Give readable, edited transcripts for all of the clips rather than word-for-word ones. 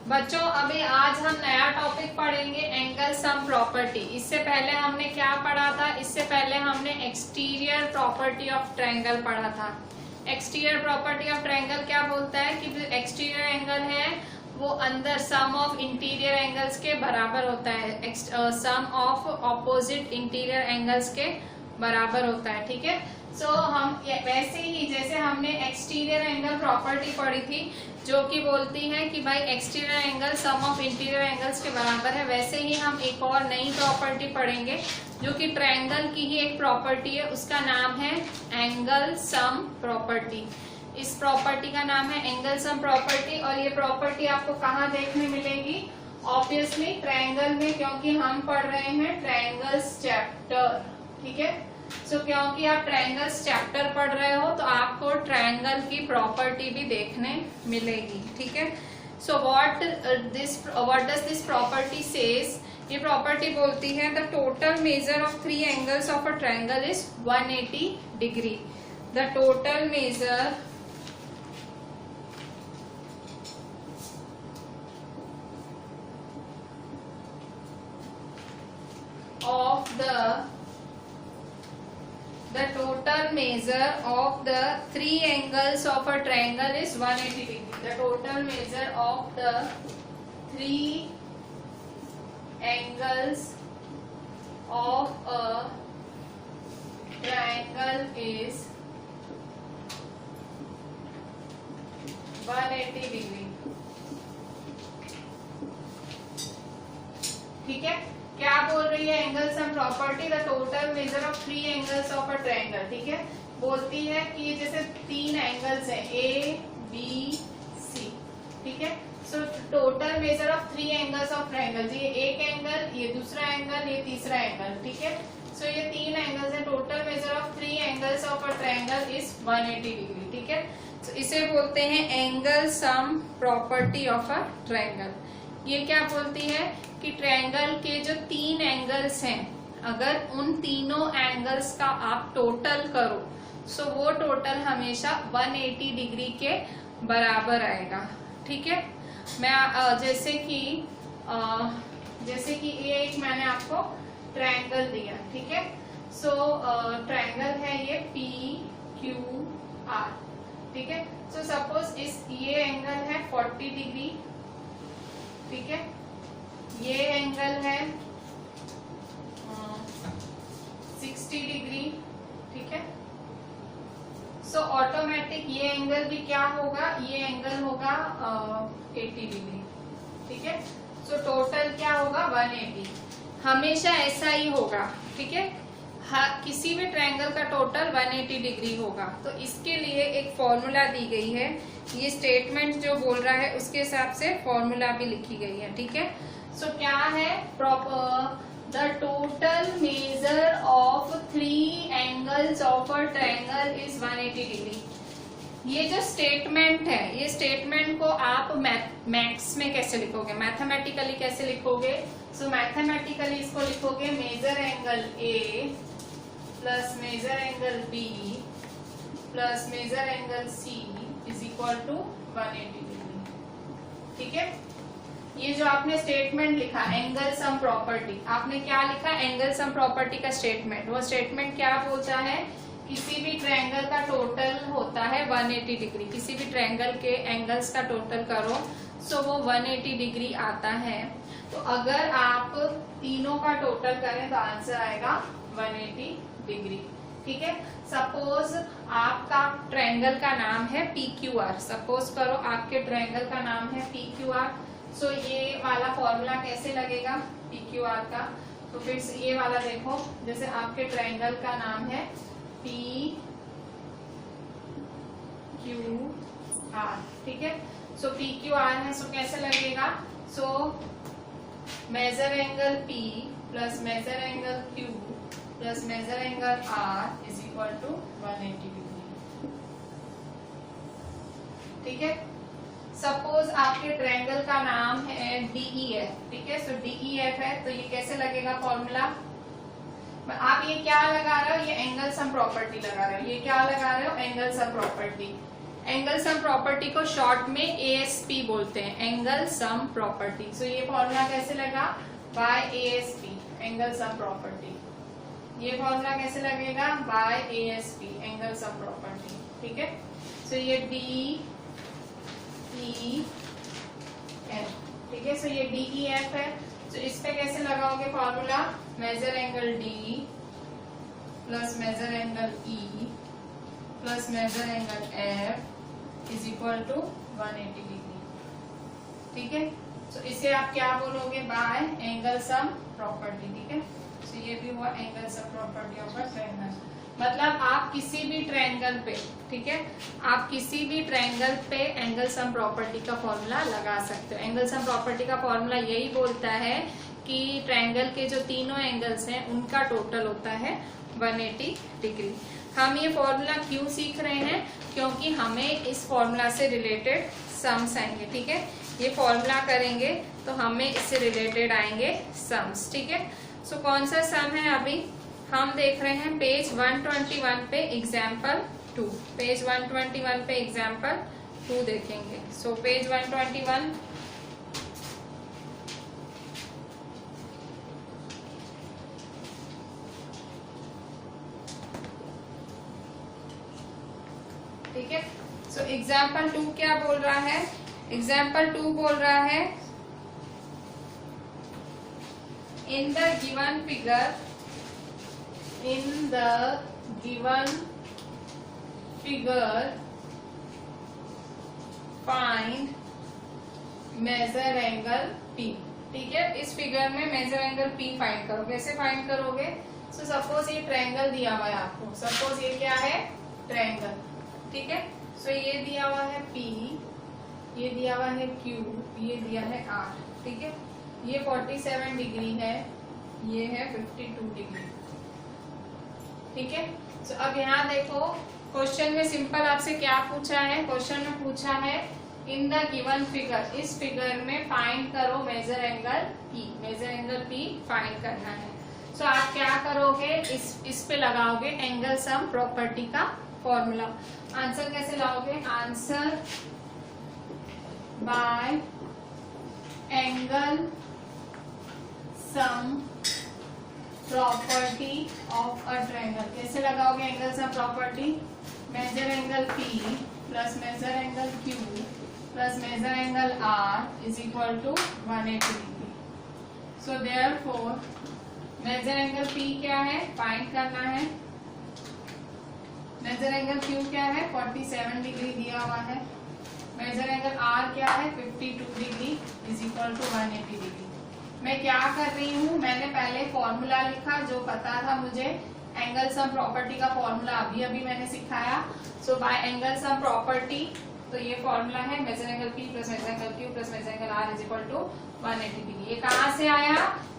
बच्चों अभी आज हम नया टॉपिक पढ़ेंगे एंगल सम प्रॉपर्टी। इससे पहले हमने क्या पढ़ा था? इससे पहले हमने एक्सटीरियर प्रॉपर्टी ऑफ ट्रायंगल पढ़ा था। एक्सटीरियर प्रॉपर्टी ऑफ ट्रायंगल क्या बोलता है कि जो एक्सटीरियर एंगल है वो अंदर सम ऑफ इंटीरियर एंगल्स के बराबर होता है, सम ऑफ ऑपोजिट इंटीरियर एंगल्स के बराबर होता है। ठीक है, सो हम वैसे ही जैसे हमने एक्सटीरियर एंगल प्रॉपर्टी पढ़ी थी जो कि बोलती है कि भाई exterior angle sum of interior angles के बराबर है, वैसे ही हम एक और नई प्रॉपर्टी पढ़ेंगे जो कि ट्रायंगल की ही एक प्रॉपर्टी है, उसका नाम है एंगल सम प्रॉपर्टी। इस प्रॉपर्टी का नाम है एंगल सम प्रॉपर्टी। और ये प्रॉपर्टी आपको कहाँ देखने मिलेगी? ऑब्वियसली ट्रायंगल में, क्योंकि हम पढ़ रहे हैं ट्रायंगल्स चैप्टर। ठीक है, सो क्योंकि आप ट्रायंगल्स चैप्टर पढ़ रहे हो तो आपको ट्रायंगल की प्रॉपर्टी भी देखने मिलेगी। ठीक है, so what does this property says? ये प्रॉपर्टी बोलती है the total measure of three angles of a triangle is 180 degree. The total measure of the total measure of the three angles of a triangle is 180 degree. The total measure of the three angles of a triangle is 180 degree. ठीक है, क्या बोल रही है angle sum property? The total measure of three angles of a triangle. ठीक है, बोलती है कि जैसे तीन एंगल्स हैं ए बी सी। ठीक है, so total measure of three angles of triangle, ये एक एंगल, ये दूसरा एंगल, ये तीसरा एंगल। ठीक है, सो ये तीन एंगल्स हैं। Total measure of three angles of a triangle is 180 degree. ठीक है, so इसे बोलते हैं angle sum property of a triangle. ये क्या बोलती है कि ट्रायंगल के जो तीन एंगल्स हैं, अगर उन तीनों एंगल्स का आप टोटल करो सो वो टोटल हमेशा 180 डिग्री के बराबर आएगा। ठीक है, मैं जैसे कि ये एक मैंने आपको ट्रायंगल दिया। ठीक है, सो ट्रायंगल है ये पी क्यू आर। ठीक है, सो सपोज ये एंगल है 40 डिग्री। ठीक है, ये एंगल है 60 डिग्री। ठीक है, सो ऑटोमेटिक ये एंगल भी क्या होगा? ये एंगल होगा 80 डिग्री। ठीक है, सो टोटल क्या होगा? 180। हमेशा ऐसा ही होगा। ठीक है, किसी भी ट्रायंगल का टोटल 180 डिग्री होगा। तो इसके लिए एक फॉर्मूला दी गई है, ये स्टेटमेंट जो बोल रहा है उसके हिसाब से फॉर्मूला भी लिखी गई है। ठीक है, सो क्या है? The total measure of three angles of a triangle is 180 degree. ये जो स्टेटमेंट है, ये स्टेटमेंट को आप मैथ्स में कैसे लिखोगे, मैथमेटिकली कैसे लिखोगे? सो मैथमेटिकली इसको लिखोगे measure angle A plus measure angle B plus measure angle C is equal to 180 degree. ठीक है, ये जो आपने स्टेटमेंट लिखा एंगल सम प्रॉपर्टी, आपने क्या लिखा? एंगल सम प्रॉपर्टी का स्टेटमेंट। वो स्टेटमेंट क्या बोलता है? किसी भी ट्रायंगल का टोटल होता है 180 डिग्री। किसी भी ट्रायंगल के एंगल्स का टोटल करो सो वो 180 डिग्री आता है। तो अगर आप तीनों का टोटल करें तो आंसर आएगा 180 डिग्री। ठीक है, सपोज आपका ट्रायंगल का नाम है PQR। सपोज करो आपके ट्रायंगल का नाम है PQR। सो ये वाला फॉर्मूला कैसे लगेगा PQR का? तो फिर ये वाला देखो, जैसे आपके ट्रायंगल का नाम है PQR। ठीक है, सो PQR है, सो कैसे लगेगा? So measure angle P plus measure angle Q plus measure angle R is equal to 180 degree. ठीक है, सपोज आपके ट्रायंगल का नाम है DEF। ठीक है, सो DEF है तो ये कैसे लगेगा फॉर्मूला? आप ये क्या लगा रहे हो? ये एंगल सम प्रॉपर्टी लगा रहे हो। ये क्या लगा रहे हो? Angle sum property. Angle sum property को शॉर्ट में एएसपी बोलते हैं, एंगल सम प्रॉपर्टी। सो ये फॉर्मूला कैसे लगा, by ASP, angle sum property. ये फॉर्मूला कैसे लगेगा, by ASP, angle sum property. ठीक है, सो ये डी ई एफ, ठीक है, सो ये डी ई एफ है। तो इस पे कैसे लगाओगे formula, measure angle D plus measure angle E plus measure angle F is equal to 180 degree. ठीक है, तो इसे आप क्या बोलोगे, बाय एंगल सम प्रॉपर्टी। ठीक है, तो ये भी हुआ angle sum property of a triangle. मतलब आप किसी भी ट्रायंगल पे, ठीक है, आप किसी भी ट्रायंगल पे एंगल सम प्रॉपर्टी का फॉर्मूला लगा सकते हो। एंगल सम प्रॉपर्टी का फॉर्मूला यही बोलता है कि ट्रायंगल के जो तीनों एंगल्स हैं उनका टोटल होता है 180 डिग्री। हम ये फॉर्मूला क्यों सीख रहे हैं, क्योंकि हमें इस फॉर्मूला से रिलेटेड सम्स आएंगे। ठीक है, ये फॉर्मूला करेंगे तो हमें इससे रिलेटेड आएंगे सम्स। ठीक है, सो कौन सा सम है, अभी हम देख रहे हैं पेज 121 पे एग्जाम्पल 2। पेज 121 पे एग्जाम्पल 2 देखेंगे। सो पेज 121, ठीक है, सो एग्जाम्पल 2 क्या बोल रहा है, एग्जाम्पल 2 बोल रहा है in the given figure, in the given figure find measure angle P। ठीक है, इस फिगर में मेजर एंगल P फाइंड करो। कैसे फाइंड करोगे, सो सपोज ये ट्रायंगल दिया हुआ है आपको, सपोज ये क्या है, ट्रायंगल। ठीक है, सो ये दिया हुआ है P, ये दिया हुआ है Q, ये दिया है R। ठीक है, ये 47 डिग्री है, ये है 52 डिग्री। ठीक है, तो अब यहाँ देखो क्वेश्चन में सिंपल आपसे क्या पूछा है, क्वेश्चन में पूछा है इन द गिवन फिगर, इस फिगर में फाइंड करो measure angle P, measure angle P find करना है। तो आप क्या करोगे, इस पे लगाओगे एंगल सम प्रॉपर्टी का फॉर्मूला। आंसर कैसे लाओगे, answer by angle sum property of a triangle. कैसे लगाओगे angle sum property, measure angle P plus measure angle Q plus measure angle R is equal to 180 degree. So therefore measure angle P क्या है, find करना है, measure angle Q क्या है, 47 degree दिया हुआ है, मेजर एंगल R क्या है, 52 degree is equal to 180 degree. मैं क्या कर रही हूँ, मैंने पहले फॉर्मूला लिखा जो पता था मुझे, एंगल सम प्रॉपर्टी का फॉर्मूला अभी अभी मैंने सिखाया। So by angle sum property, तो ये फॉर्मूला है measure angle P plus measure angle Q plus measure angle R is equal to 180 degree. ये कहाँ से आया,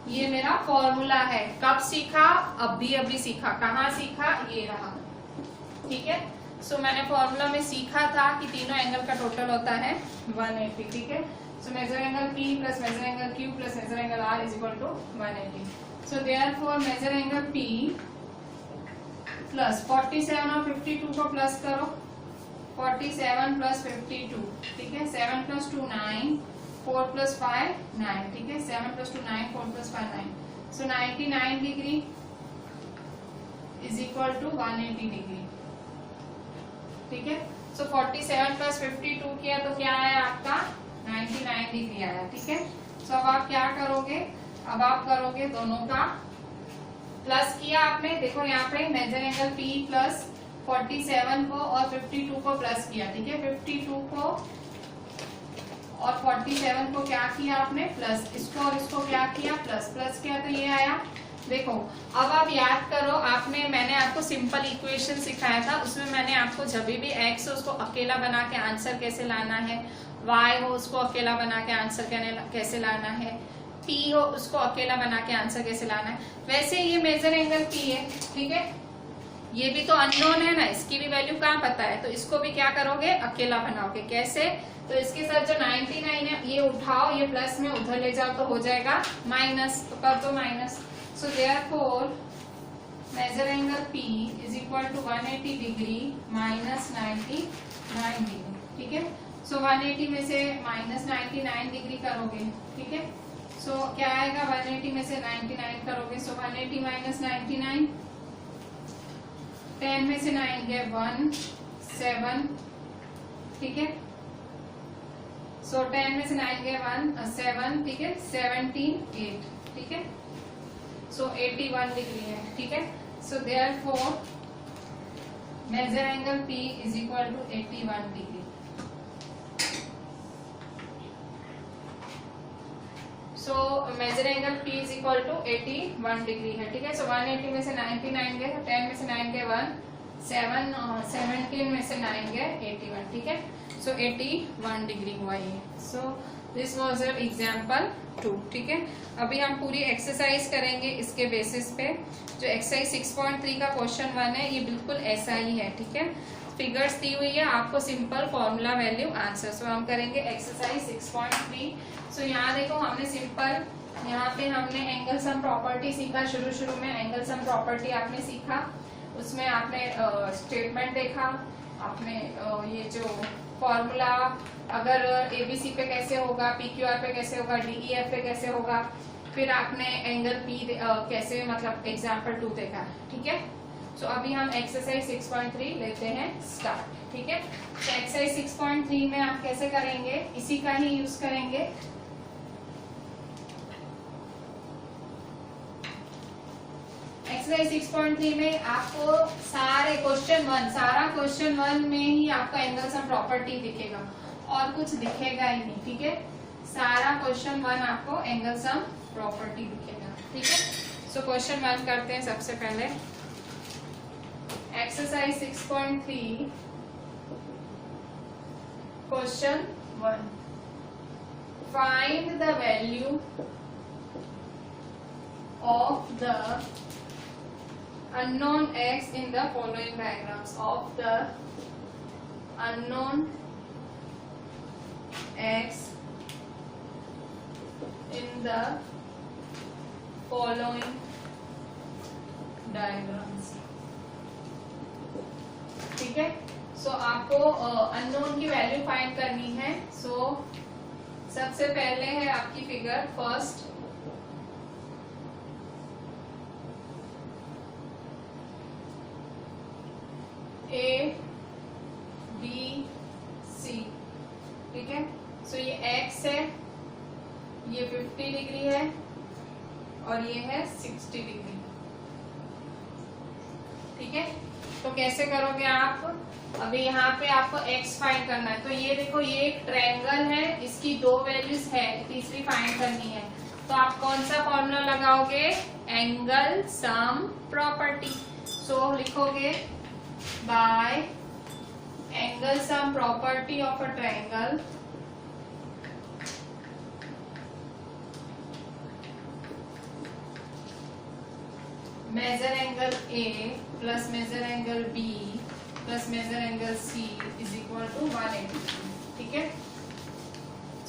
ये मेरा फॉर्मूला है। कब सीखा, अभी अभी सीखा। कहाँ सीखा, ये रहा। ठीक है, सो मैंने फॉर्मूला में सीखा था कि तीनों एंगल का टोटल होता है 180। ठीक है, so measure angle P plus measure angle Q plus measure angle R is equal to 180. So therefore measure angle P plus 47 और 52 को प्लस करो, 47 plus 52, ठीक है, 7 plus 2 9, 4 plus 5 9, ठीक है, 7 plus 2 9, 4 plus 5 9, so 99 degree is equal to 180 degree. ठीक है, so 47 plus 52 किया तो क्या आया आपका 99 डिग्री आया। ठीक है, तो अब आप क्या करोगे, अब आप करोगे दोनों का प्लस किया आपने, देखो यहाँ पे मेजर एंगल P प्लस 47 को और 52 को प्लस किया। ठीक है, 52 को और 47 को क्या किया आपने, प्लस, इसको और इसको क्या किया, प्लस, प्लस किया तो ये आया। देखो अब आप याद करो, मैंने आपको सिंपल इक्वेशन सिखाया था, उसमें मैंने आपको जब भी x हो उसको अकेला बना के आंसर कैसे लाना है, y हो उसको अकेला बना के आंसर कैसे लाना है, p हो उसको अकेला बना के आंसर कैसे लाना है, वैसे ये मेजर एंगल p है। ठीक है, ये भी तो अननोन है ना, इसकी भी वैल्यू कहाँ पता है, तो इसको भी क्या करोगे, अकेला बनाओगे। कैसे, तो इसके साथ जो 99 है ये उठाओ, ये प्लस में उधर ले जाओ तो हो जाएगा माइनस, तो कर दो minus. So therefore measure angle P is equal to 180 degree minus 99 9 degree, ठीक है। सो 180 में से माइनस 99 डिग्री करोगे, ठीक है। सो क्या आएगा, 180 में से 99 करोगे, सो 180 माइनस 99, 10 में से 9 गए 1, 7, ठीक है। सो 10 में से 9 गए 1, 7, ठीक है, 17, 8, ठीक है। सो 81 डिग्री है, ठीक है। सो therefore measure angle P is equal to 81 degree. So measure angle P is equal to 81 degree है, ठीक है। सो 180 में से 99 गए, 10 में से 9 गए 1, 7, 17 में से 9 गए 81, ठीक है। सो 81 डिग्री हुआ ये। So this was your example 2, ठीक है। अभी हम पूरी एक्सरसाइज करेंगे इसके बेसिस पे। जो एक्सरसाइज 6.3 का क्वेश्चन 1 है, ये बिल्कुल ऐसा ही है, ठीक है। फिगर्स दी हुई है, आपको सिंपल फॉर्मूला वैल्यू आंसर। सो हम करेंगे एक्सरसाइज 6.3। सो यहाँ देखो, हमने सिंपल यहाँ पे हमने एंगल सम प्रॉपर्टी सीखा। शुरू में एंगल सम प्रॉपर्टी आपने सीखा, उसमें आपने स्टेटमेंट देखा, आपने ये जो फॉर्मूला अगर एबीसी पे कैसे होगा, पीक्यूआर पे कैसे होगा, डीईएफ पे कैसे होगा, फिर आपने एंगल पी कैसे, मतलब एग्जाम्पल 2 देखा, ठीक है। सो अभी हम एक्सरसाइज 6.3 लेते हैं स्टार्ट, ठीक है। तो एक्सरसाइज 6.3 में आप कैसे करेंगे, इसी का ही यूज करेंगे। एक्सरसाइज 6.3 में आपको सारे सारा क्वेश्चन 1 में ही आपका एंगल सम प्रॉपर्टी दिखेगा और कुछ दिखेगा ही नहीं, ठीक है। सारा क्वेश्चन 1 आपको एंगल सम प्रॉपर्टी दिखेगा, ठीक है। सो क्वेश्चन 1 करते हैं सबसे पहले। Exercise 6.3 question 1, find the value of the unknown x in the following diagrams, of the unknown x in the following diagrams, ठीक है। सो आपको अननोन की वैल्यू फाइंड करनी है। सो सबसे पहले है आपकी figure first, A B C, ठीक है। सो ये x है, ये 50 डिग्री है और ये है 60 डिग्री, ठीक है। तो कैसे करोगे आप, अभी यहाँ पे आपको x फाइंड करना है। तो ये देखो, ये एक ट्रायंगल है, इसकी 2 वैल्यूज है, तीसरी फाइंड करनी है। तो आप कौन सा फॉर्मूला लगाओगे, एंगल सम प्रॉपर्टी। सो लिखोगे by angle sum property of a triangle measure angle A plus measure angle B plus measure angle C is equal to 180, ठीक है।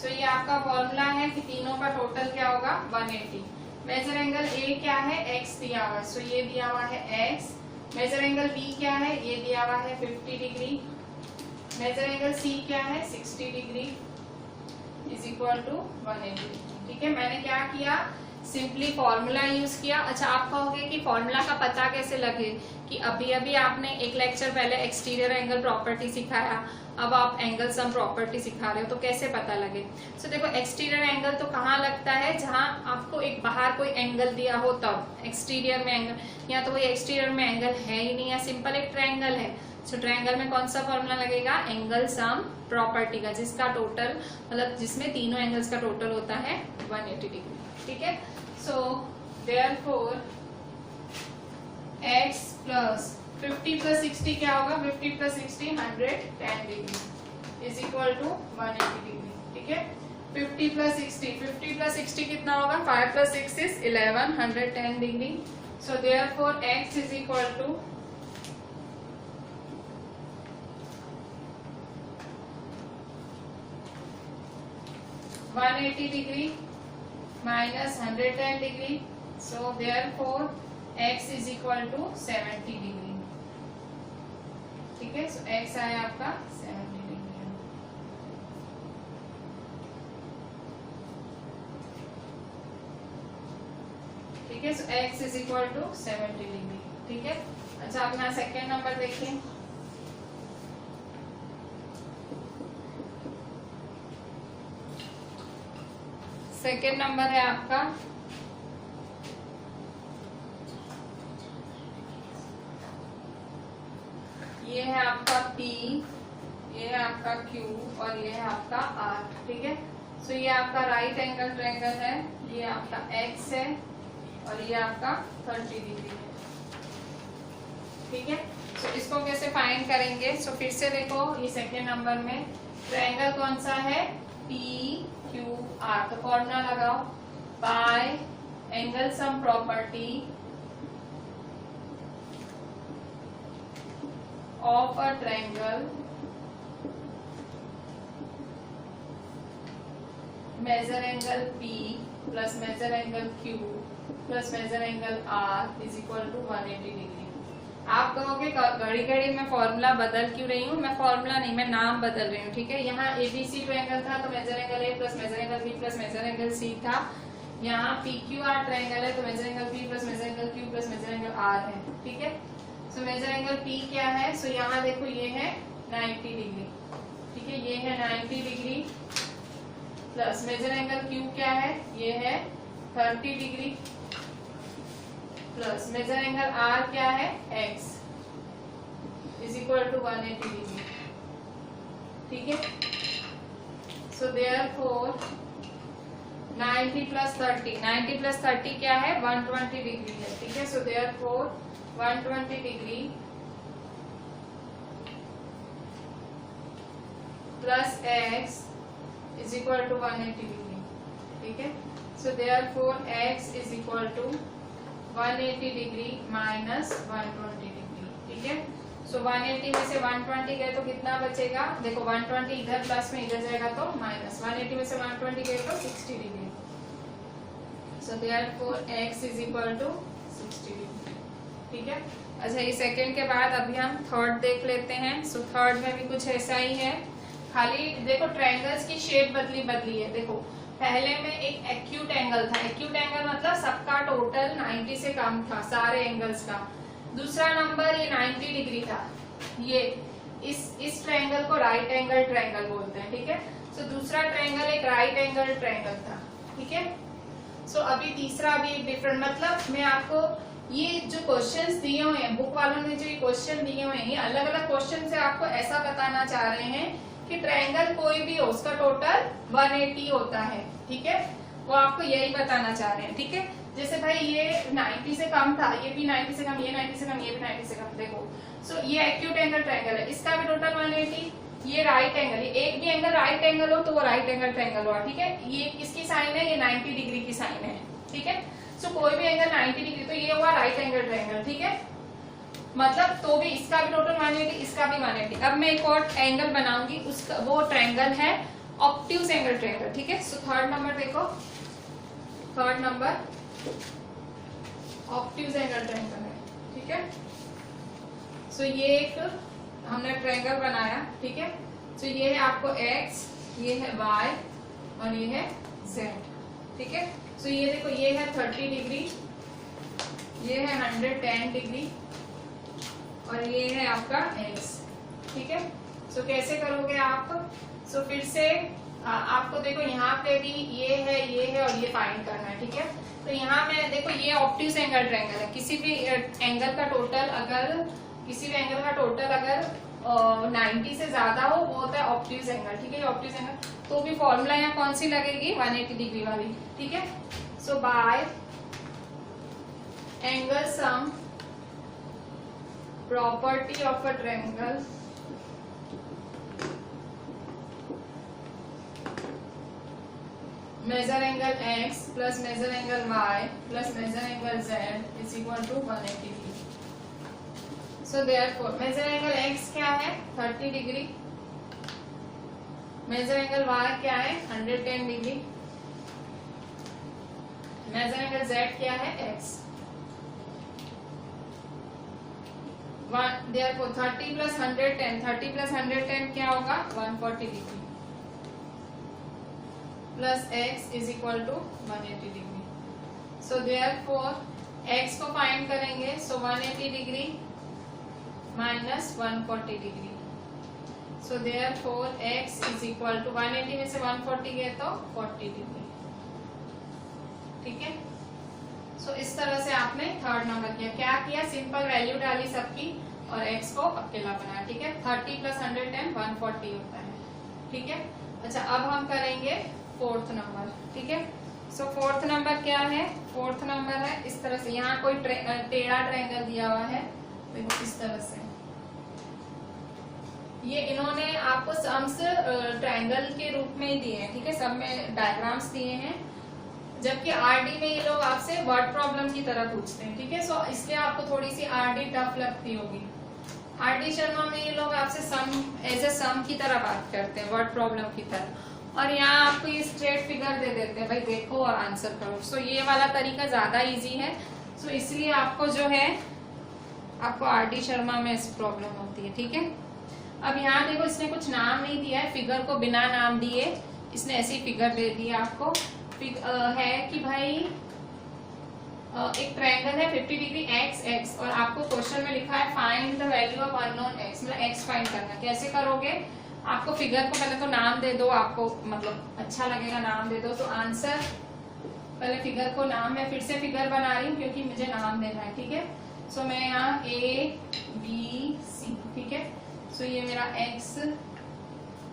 सो ये आपका फॉर्मूला है कि तीनों का टोटल क्या होगा, 180। मेजर एंगल A क्या है, x दिया हुआ है, सो ये दिया हुआ है x। मेजर एंगल B क्या है, ये दिया हुआ है 50 डिग्री। मेजर एंगल C क्या है, 60 डिग्री इज इक्वल टू 180, ठीक है। मैंने क्या किया, सिंपली फॉर्मूला यूज किया। अच्छा, आप कहोगे कि फॉर्मूला का पता कैसे लगे, कि अभी अभी आपने एक लेक्चर पहले एक्सटीरियर एंगल प्रॉपर्टी सिखाया, अब आप एंगल सम प्रॉपर्टी सिखा रहे हो, तो कैसे पता लगे। सो देखो, एक्सटीरियर एंगल तो कहाँ लगता है, जहां आपको एक बाहर कोई एंगल दिया हो तब एक्सटीरियर में एंगल, या तो वही एक्सटीरियर में एंगल है ही नहीं, या सिंपल एक ट्रायंगल है। सो ट्रायंगल में कौन सा फॉर्मूला लगेगा, एंगल सम प्रॉपर्टी का, जिसका टोटल मतलब जिसमें तीनों एंगल्स का टोटल होता है 180 डिग्री, ठीक है। सो देयरफॉर x प्लस 50 प्लस 60 क्या होगा, 50 plus 60 110 degree is equal to 180 degree, ठीक है। 50 प्लस 60 कितना होगा, 5 plus 6 is 11, 110 degree. So therefore x is equal to 180 degree minus 110 degree. So therefore x is equal to 70 degree, ठीक है। सो x आया आपका 70। है। So x is equal to 70 degree, ठीक है। अच्छा अब यहाँ सेकेंड नंबर देखें। सेकेंड नंबर है आपका ये है आपका P, ये है आपका Q और ये है आपका R, ठीक है। सो ये आपका राइट एंगल ट्रायंगल है, ये आपका X है और ये आपका 30 डिग्री है, ठीक है। सो इसको कैसे फाइंड करेंगे? सो फिर से देखो ये सेकेंड नंबर में ट्रायंगल कौन सा है? P Q R। तो फॉर्मूला लगाओ, bye angle sum property of a triangle measure angle P plus measure angle Q plus measure angle R is equal to 180 degree. आप कहोगे घड़ी घड़ी मैं फॉर्मूला बदल क्यों रही हूँ? मैं फॉर्मूला नहीं, मैं नाम बदल रही हूँ, ठीक है। यहाँ ABC ट्रायंगल था तो measure angle A plus measure angle B plus measure angle C था। यहाँ PQR ट्रायंगल है तो measure angle P plus measure angle Q plus measure angle R है, ठीक है। सो मेजर एंगल P क्या है? सो यहाँ देखो ये है 90 डिग्री, ठीक है, ये है 90 degree plus measure angle Q क्या है? ये है 30 degree plus measure angle R क्या है? X is equal to 180 degree, ठीक है। सो देयरफॉर 90 प्लस 30, 90 प्लस 30 क्या है? 120 डिग्री है, ठीक है। सो therefore 120 degree plus x is equal to 180 degree, ठीक है। सो therefore x is equal to 180 degree minus 120 degree, ठीक है। सो 180 में से 120 गए तो कितना बचेगा? देखो 120 इधर प्लस में इधर जाएगा तो माइनस, 180 में से 120 गए तो 60 degree. So therefore x is equal to 60 degree, ठीक है। अच्छा ये सेकंड के बाद अभी हम थर्ड देख लेते हैं। सो थर्ड में भी कुछ ऐसा ही है, खाली देखो ट्रायंगल्स की शेप बदली है। देखो पहले में एक एक्यूट एंगल था, एक्यूट एंगल मतलब सबका टोटल 90 से कम था सारे एंगल्स का। दूसरा नंबर ये 90 डिग्री था, ये इस ट्रायंगल को राइट एंगल ट्रायंगल बोलते हैं, ठीक है। सो दूसरा ट्रायंगल एक राइट एंगल ट्रायंगल था, ठीक है। सो अभी तीसरा भी एक डिफरेंट, मतलब मैं आपको ये जो क्वेश्चंस दिए हुए हैं बुक वालों ने जो ये क्वेश्चन दिए हुए हैं, ये अलग अलग क्वेश्चन से आपको ऐसा बताना चाह रहे हैं कि ट्रायंगल कोई भी हो उसका टोटल 180 होता है, ठीक है। वो आपको यही बताना चाह रहे हैं, ठीक है। जैसे भाई ये 90 से कम था, ये भी 90 से कम, ये 90 से कम, ये भी 90 से कम, देखो। सो ये एक्यूट एंगल ट्रायंगल है, इसका भी टोटल 180। ये राइट एंगल, ये एक भी एंगल राइट एंगल हो तो वो राइट एंगल ट्रायंगल हुआ, ठीक है। ये किसकी साइन है? ये 90 डिग्री की साइन है, ठीक है। सो कोई भी एंगल 90 डिग्री तो ये हुआ राइट एंगल ट्रायंगल, ठीक है। मतलब तो भी इसका भी टोटल 180, इसका भी 180। अब मैं एक और एंगल बनाऊंगी, उसका वो ट्रायंगल है ऑब्ट्यूज एंगल ट्रायंगल, ठीक है। सो थर्ड नंबर देखो, third number obtuse angle triangle है, ठीक है। सो ये एक हमने ट्रायंगल बनाया, ठीक है। सो ये है आपको x, ये है y और ये है z, ठीक है। सो ये देखो ये है 30 डिग्री, ये है 110 डिग्री और ये है आपका x, ठीक है। सो कैसे करोगे आप? सो फिर से आपको देखो यहाँ पे भी ये है और ये फाइंड करना है, ठीक है। तो यहाँ में देखो ये ऑब्ट्यूज एंगल ट्रायंगल है, किसी भी एंगल का टोटल अगर 90 से ज्यादा हो वो होता है ऑब्ट्यूज एंगल, ठीक है। ऑब्ट्यूज एंगल तो भी फॉर्मूला यहाँ कौन सी लगेगी? 180 डिग्री वाली, ठीक है। So by angle sum property of a triangle measure angle x plus measure angle y plus measure angle z is equal to 180 degree. So therefore measure angle x क्या है? 30 डिग्री। मेजर एंगल y क्या है? 110 degree. Major angle z क्या है? x। Therefore 30 plus 110, 30 plus 110 क्या होगा? 140 degree plus x is equal to 180 degree. So therefore x को find करेंगे, so 180 degree minus 140 degree, so therefore x is equal to 180 में से 140 गए तो 40 डिग्री। ठीक है, सो इस तरह से आपने थर्ड नंबर किया। क्या किया, सिंपल वैल्यू डाली सबकी और x को अकेला बनाया। ठीक है, 30 प्लस 110 140 होता है। ठीक है, अच्छा अब हम करेंगे फोर्थ नंबर। ठीक है, सो फोर्थ नंबर क्या है, फोर्थ नंबर है इस तरह से, यहाँ कोई टेढ़ा ट्रायंगल दिया हुआ है, देखो इस तरह से। ये इन्होंने आपको सम्स ट्रायंगल के रूप में ही दिए हैं। ठीक है, सब में डायग्राम्स दिए हैं, जबकि आरडी में ये लोग आपसे वर्ड प्रॉब्लम की तरह पूछते हैं। ठीक है, सो इसलिए आपको थोड़ी सी आरडी टफ लगती होगी। आरडी शर्मा में ये लोग आपसे सम एज ए सम की तरह बात करते हैं, वर्ड प्रॉब्लम की तरह, और यहाँ आपको ये स्ट्रेट फिगर दे देते हैं, भाई देखो और आंसर करो। सो ये वाला तरीका ज्यादा इजी है, सो इसलिए आपको जो है आपको आरडी शर्मा में इस प्रॉब्लम होती है। ठीक है, अब यहाँ देखो इसने कुछ नाम नहीं दिया है, फिगर को बिना नाम दिए इसने ऐसी फिगर दे दी है आपको। है कि भाई एक ट्रायंगल है 50 डिग्री x x, और आपको क्वेश्चन में लिखा है find the value of unknown x, मतलब x फाइंड करना। कैसे करोगे, आपको फिगर को पहले तो नाम दे दो, आपको मतलब अच्छा लगेगा नाम दे दो, तो आंसर पहले फिगर को नाम, मैं फिर से फिगर बना रही हूँ क्योंकि मुझे नाम देना है। ठीक है, सो मैं यहाँ a b c, ठीक है, सो ये मेरा x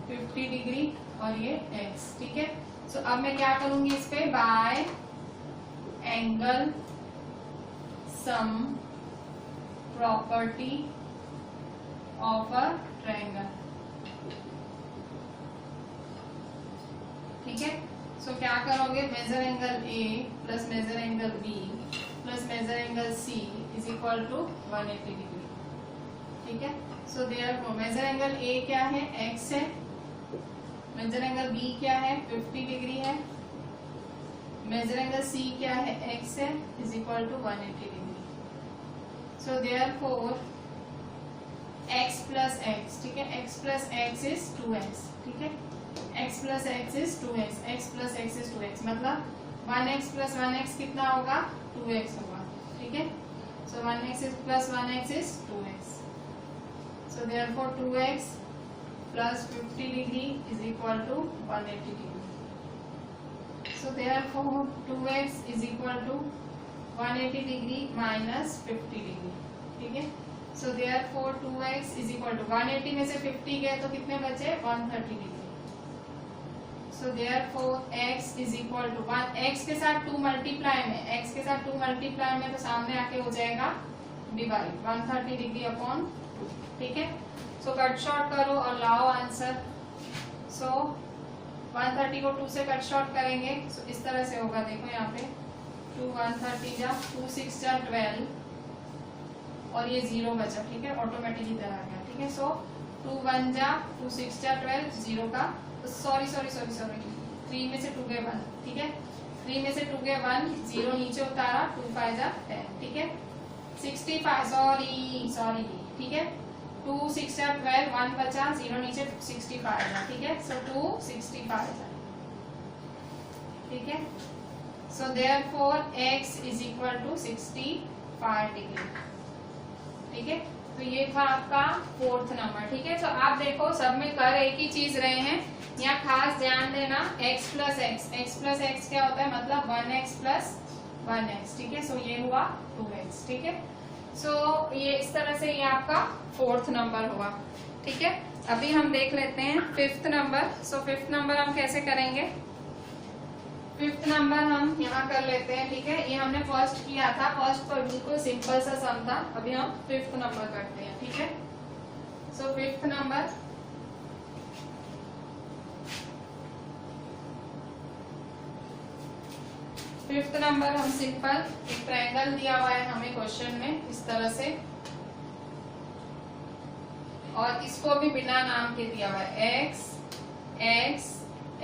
50 डिग्री और ये x। ठीक है, सो अब मैं क्या करूंगी इस पे, by angle sum property of a triangle. ठीक है, सो क्या करोगे, measure angle A plus measure angle B plus measure angle C is equal to 180 degree. ठीक है, सो देयरफॉर मेजर एंगल A क्या है, x है, मेजर एंगल B क्या है 50 डिग्री है, मेजर एंगल C क्या है x है, is equal to 180 degree. So therefore x plus x, ठीक है, x plus x is 2x। ठीक है, x plus x is 2x, x plus x is 2x, मतलब 1x प्लस 1x कितना होगा, 2x होगा। ठीक है, सो 1x plus 1x is 2x, so therefore 2x plus 50 degree is equal to 180 degree. So therefore 2x is equal to 180 degree minus 50 degree. ठीक है, so therefore 2x is equal to 180 में से 50 गए तो कितने बचे, 130 degree. So therefore x is equal to 1, x के साथ 2 मल्टीप्लाई में, x के साथ 2 मल्टीप्लाई में तो सामने आके हो जाएगा डिवाइड 130 डिग्री अपॉन 2। ठीक है, सो कट शॉर्ट करो और लाओ आंसर। सो 130 को 2 से कट शॉर्ट करेंगे, सो इस तरह से होगा, देखो यहाँ पे 2 130 जा 2 6 जा 12 और ये 0 बचा। ठीक है, ऑटोमेटिक इधर आ गया। ठीक है, सो 2 1 जा 2 6 जा 12, 0 का सॉरी 3 में से 2 गए 1। ठीक है, 3 में से 2 गए 1, 0 नीचे उतारा, 2 5 जा 10। ठीक है, 65 सॉरी। ठीक है, 2 6 जा 12, 1 बचा, 0 नीचे 65 जा। ठीक है, सो 2 65 जा। ठीक है, सो therefore x is equal to 65 degree. ठीक है, तो ये था आपका फोर्थ नंबर। ठीक है, तो आप देखो सब में कर एक ही चीज रहे हैं, यहाँ खास ध्यान देना x प्लस एक्स क्या होता है, मतलब 1x प्लस 1x। ठीक है, सो ये हुआ 2x। ठीक है, सो ये इस तरह से ये आपका फोर्थ नंबर हुआ। ठीक है, अभी हम देख लेते हैं fifth number. So fifth number हम कैसे करेंगे, फिफ्थ नंबर हम यहाँ कर लेते हैं। ठीक है, ये हमने फर्स्ट किया था, फर्स्ट पर बिल्कुल सिंपल सा सम था, अभी हम फिफ्थ नंबर करते हैं। ठीक है, सो फिफ्थ नंबर हम सिंपल एक ट्रायंगल दिया हुआ है हमें क्वेश्चन में इस तरह से, और इसको भी बिना नाम के दिया हुआ है x x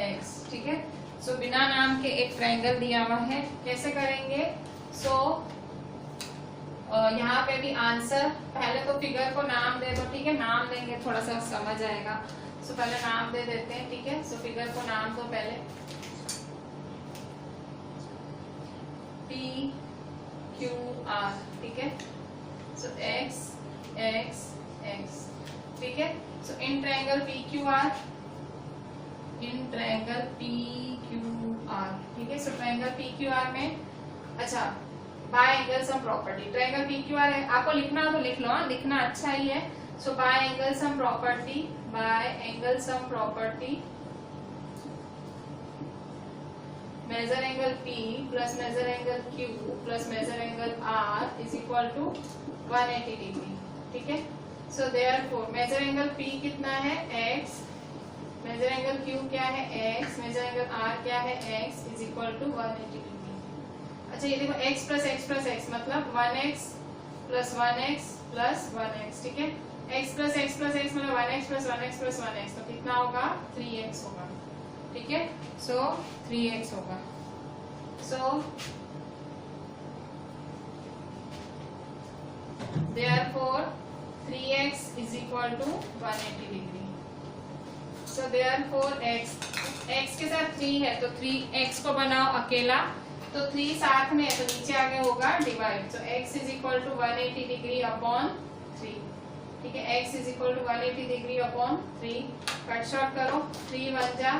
x। ठीक है, सो बिना नाम के एक ट्रायंगल दिया हुआ है, कैसे करेंगे। सो यहाँ पे भी आंसर, पहले तो फिगर को नाम दे दो। ठीक है, नाम देंगे थोड़ा सा समझ आएगा, सो पहले नाम दे देते हैं। ठीक है, सो फिगर को नाम दो पहले, P Q आर, ठीक है। सो एक्स एक्स एक्स, ठीक है। So in triangle P Q R, in triangle P Q R, ठीक है। So triangle P Q R में, अच्छा, by angle sum property, triangle P Q R है, आपको लिखना हो तो लिख लो, लिखना अच्छा ही है। So by angle sum property, by angle sum property, measure angle P plus measure angle Q plus measure angle R is equal to 180 degree, ठीक है। सो देयरफॉर मेजर एंगल P कितना है x, मेजर एंगल Q क्या है x, major angle R क्या है x is equal to 180 degree. अच्छा ये देखो x plus x plus x मतलब 1x plus 1x plus 1x, ठीक है। x plus x plus x मतलब 1x plus 1x plus 1x, तो कितना होगा 3x होगा, ठीक है। सो 3x होगा। सो therefore 3x is equal to 180 degree. So therefore x के साथ 3 है तो 3x को बनाओ अकेला, तो 3 साथ में तो नीचे आगे होगा डिवाइड, तो x is equal to 180 degree upon 3, ठीक है। x is equal to 180 degree upon 3, cut short करो, 3 1 जा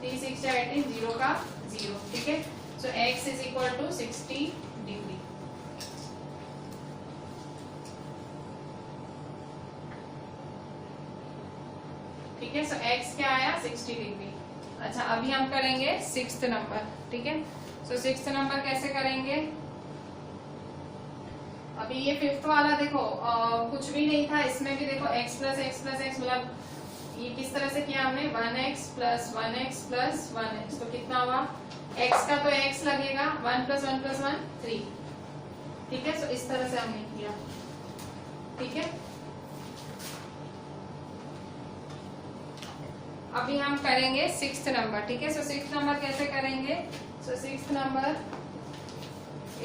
3 6 जा 18, 0 का 0, ठीक है। So x is equal to 60 degree. ठीक है, सो x क्या आया 60 डिग्री। अच्छा अभी हम करेंगे 6th नंबर, ठीक है। सो 6th नंबर कैसे करेंगे, अभी ये 5th वाला देखो कुछ भी नहीं था, इसमें भी देखो x plus x plus x मतलब ये किस तरह से किया हमने 1x plus 1x plus 1x, तो कितना हुआ x का तो x लगेगा 1 प्लस 1 प्लस 1 3, ठीक है। सो इस तरह से हमने किया, ठीक है। अभी हम करेंगे 6th नंबर, ठीक है। सो 6th नंबर कैसे करेंगे, सो 6th नंबर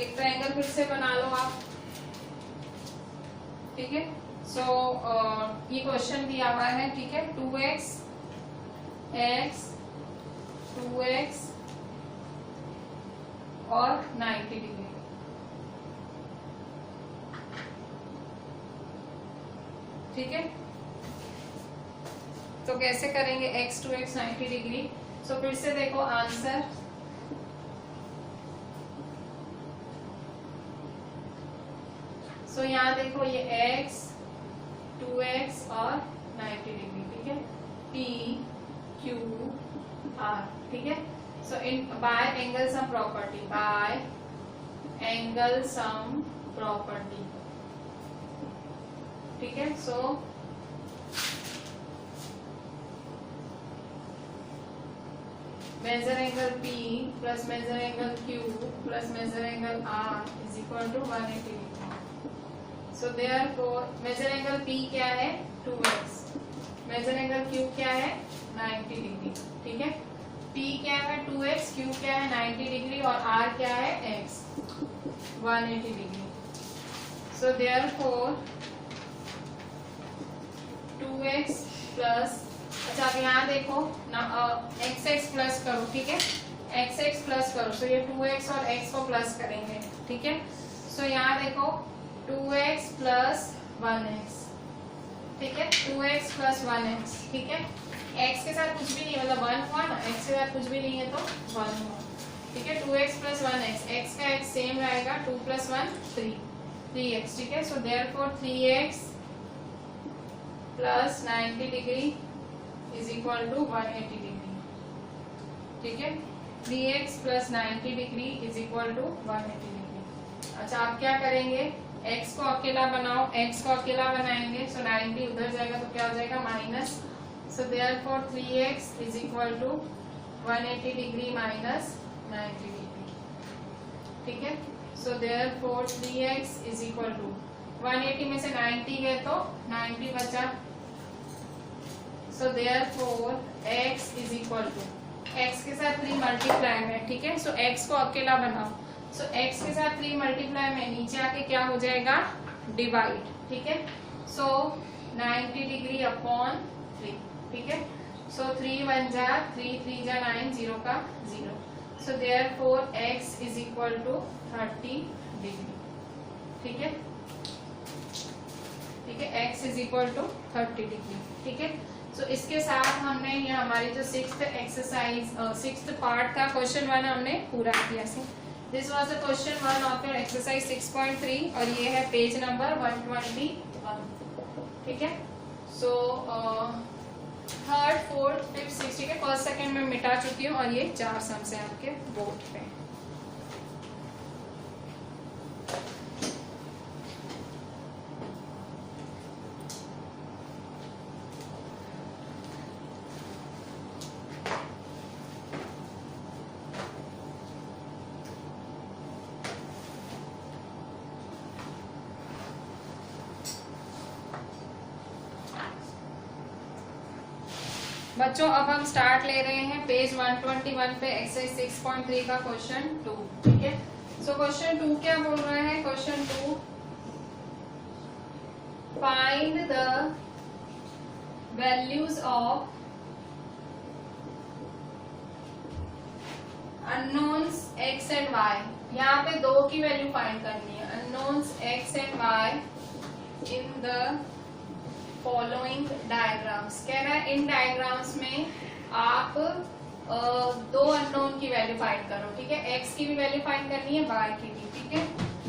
एक ट्रायंगल फिर से बना लो आप, ठीक है। सो ये क्वेश्चन दिया हुआ है, ठीक है। 2x x 2x और 90 डिग्री, ठीक है। तो कैसे करेंगे x 2x 90 डिग्री, सो फिर से देखो आंसर, सो यहाँ देखो ये x 2x और 90 डिग्री, ठीक है। P Q R, ठीक है। So in by angle sum property, by angle sum property, ठीक है। So measure angle P plus measure angle Q plus measure angle R is equal to 180 degree. So therefore measure angle P क्या है 2x, major angle Q क्या है 90 degree, ठीक है। P क्या है 2x, Q क्या है 90 डिग्री और R क्या है x 180 degree. So therefore 2x plus, अच्छा अब यहाँ देखो ना x प्लस करो, ठीक है। x प्लस करो, तो ये 2x और x को प्लस करेंगे, ठीक है। सो यहाँ देखो 2x प्लस 1x, ठीक है। 2x प्लस 1x, ठीक है। x के साथ कुछ भी नहीं मतलब 1 हुआ ना, x के साथ कुछ भी नहीं है तो 1 हुआ, ठीक है। 2x प्लस 1x, x का x सेम रहेगा, 2 प्लस 1 3x, ठीक है। So therefore 3x plus 90 degree is equal to 180 degree, ठीक है। 3x plus 90 degree is equal to 180 degree. अच्छा आप क्या करेंगे, x को अकेला बनाओ, x को अकेला बनाएंगे, सो 90 उधर जाएगा तो क्या हो जाएगा minus, so therefore 3x is equal to 180 degree minus 90 degree, ठीक है। So therefore 3x is equal to 180 में से 90 गए तो 90 बचा, so therefore x is equal to, x के साथ 3 मल्टीप्लाई में, ठीक है। सो x को अकेला बनाओ, सो x के साथ 3 मल्टीप्लाई में नीचे आके क्या हो जाएगा डिवाइड, ठीक है। सो 90 डिग्री अपॉन 3, ठीक है। सो 3 1 जा 3 3 जा 9, 0 का 0, so therefore x is equal to 30 degree, ठीक है, ठीक है, x is equal to 30 degree. ठीक है, सो इसके साथ हमने ये हमारी जो सिक्स्थ एक्सरसाइज सिक्स्थ पार्ट था क्वेश्चन 1 हमने पूरा किया। This was the question 1 of your exercise 6.3 और ये है पेज नंबर 121। ठीक है, so third fourth fifth six, ठीक है, फर्स्ट सेकंड में मिटा चुकी हूँ और ये 4 सम्स है आपके बोर्ड पे। बच्चों अब हम स्टार्ट ले रहे हैं पेज 121 पे एक्सरसाइज 6.3 का क्वेश्चन 2। ठीक है, सो क्वेश्चन 2 क्या बोल रहा है? Question 2, find the values of unknowns x and y। यहाँ पे 2 की वैल्यू फाइंड करनी है, unknowns x and y in the following diagrams. कह रहा है इन डायग्राम्स में आप 2 अननोन की वैल्यू फाइंड करो। ठीक है, x की भी वैल्यू फाइंड करनी है, y की भी। ठीक है,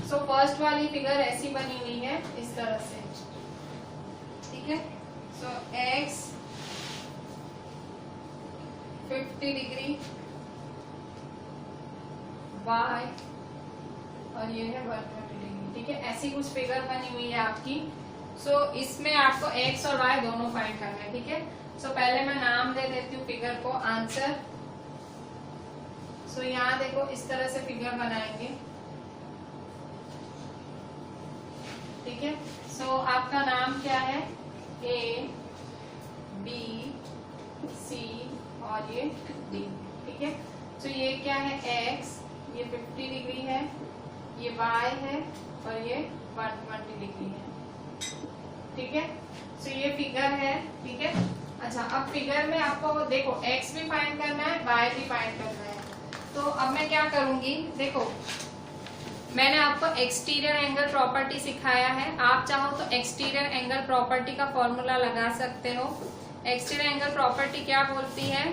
सो फर्स्ट वाली फिगर ऐसी बनी हुई है इस तरह से। ठीक है, सो x 50 डिग्री, y और ये है 120 डिग्री। ठीक है, ऐसी कुछ फिगर बनी हुई है आपकी। सो इसमें आपको x और y दोनों फाइंड करना है। ठीक है, सो पहले मैं नाम दे देती हूँ फिगर को, आंसर। सो यहाँ देखो इस तरह से फिगर बनाएंगे। ठीक है, सो आपका नाम क्या है? A B C और ये D। ठीक है, सो ये क्या है? x, ये 50 डिग्री है, ये y है और ये 120 डिग्री है। ठीक है, सो ये फिगर है। ठीक है, अच्छा अब फिगर में आपको देखो x भी फाइंड करना है, y भी फाइंड करना है। तो अब मैं क्या करूंगी, देखो मैंने आपको एक्सटीरियर एंगल प्रॉपर्टी सिखाया है। आप चाहो तो एक्सटीरियर एंगल प्रॉपर्टी का फॉर्मूला लगा सकते हो। एक्सटीरियर एंगल प्रॉपर्टी क्या बोलती है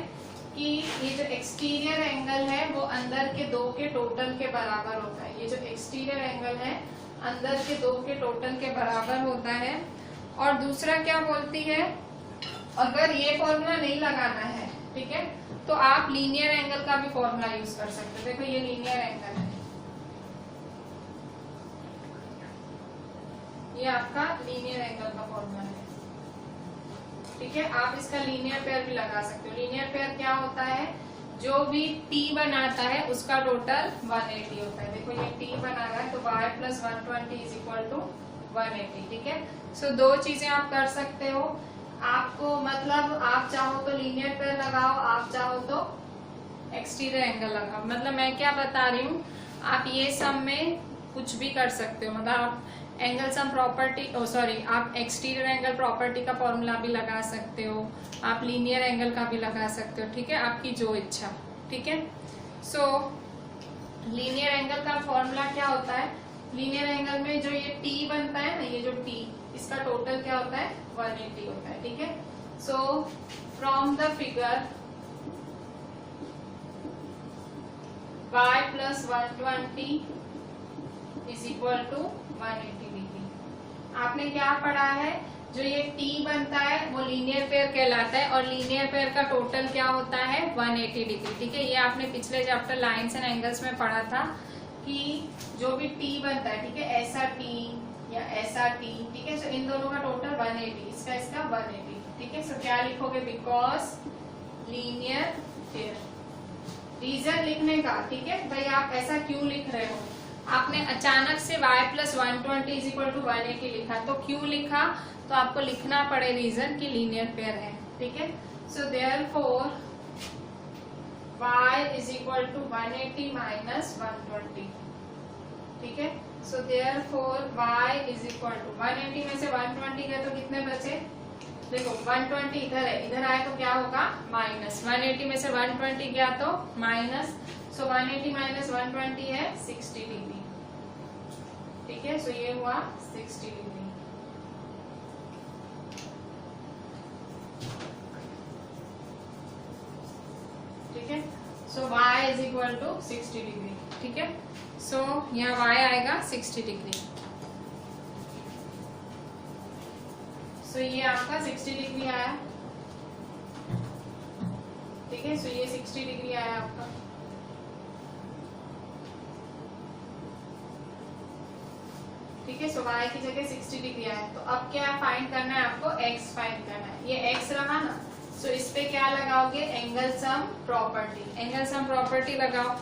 कि ये जो एक्सटीरियर एंगल है वो अंदर के 2 के टोटल के बराबर होता है। ये जो एक्सटीरियर एंगल है अंदर के 2 के टोटल के बराबर होता है। और दूसरा क्या बोलती है, अगर ये फॉर्मूला नहीं लगाना है, ठीक है, तो आप लीनियर एंगल का भी फॉर्मूला यूज कर सकते हो। देखो ये लीनियर एंगल है, ये आपका लीनियर एंगल का फॉर्मूला है। ठीक है, आप इसका लीनियर पेयर भी लगा सकते हो। लीनियर पेयर क्या होता है? जो भी t बनाता है उसका टोटल 180 होता है। देखो ये t बना रहा है तो y plus 120 is equal to 180। ठीक है, सो 2 चीजें आप कर सकते हो। आपको मतलब आप चाहो तो लीनियर पेयर लगाओ, आप चाहो तो एक्सटीरियर एंगल लगाओ। मतलब मैं क्या बता रही हूँ, आप ये सम में कुछ भी कर सकते हो। मतलब आप एंगल सम प्रॉपर्टी आप एक्सटीरियर एंगल प्रॉपर्टी का फॉर्मूला भी लगा सकते हो, आप लीनियर एंगल का भी लगा सकते हो। ठीक है, आपकी जो इच्छा। ठीक है, सो लीनियर एंगल का फॉर्मूला क्या होता है? लीनियर एंगल में जो ये t बनता है ना, ये जो t, इसका टोटल क्या होता है? 180 होता है। ठीक है, so from the figure y plus 120 is equal to 180 degree. आपने क्या पढ़ा है? जो ये t बनता है वो लीनियर पेयर कहलाता है और लीनियर पेयर का टोटल क्या होता है? 180 डिग्री। ठीक है, ये आपने पिछले चैप्टर लाइंस एंड एंगल्स में पढ़ा था कि जो भी t बनता है, ठीक है, ऐसा t या ऐसा t, ठीक है, सो इन दोनों का टोटल 180, इसका 180। ठीक है, सो क्या लिखोगे? Because linear pair. रीजन लिखने का, ठीक है भाई, आप ऐसा क्यों लिख रहे हो? आपने अचानक से y plus 120 is equal to 180 लिखा, तो क्यों लिखा? तो आपको लिखना पड़े रीजन की लीनियर पेयर है। ठीक है, सो therefore y is equal to 180 minus 120। ठीक है, सो therefore y is equal to 180 में से 120 गए तो कितने बचे? देखो 120 इधर है, इधर आए तो क्या होगा? माइनस। 180 में से 120 गया तो माइनस, सो 180 माइनस 120 है 60 डिग्री। ठीक है। सो ये हुआ 60 डिग्री। ठीक है। So y is equal to 60 degree. ठीक है। सो यहाँ y आएगा 60 डिग्री। सो ये आपका 60 डिग्री आया। ठीक है। सो ये 60 डिग्री आया आपका। ठीक है। सो y की जगह 60 डिग्री आया। तो अब क्या फाइंड करना है आपको? x फाइंड करना है। ये x रहा ना, सो इस पे क्या लगाओगे? Angle sum property. Angle sum property लगाओ।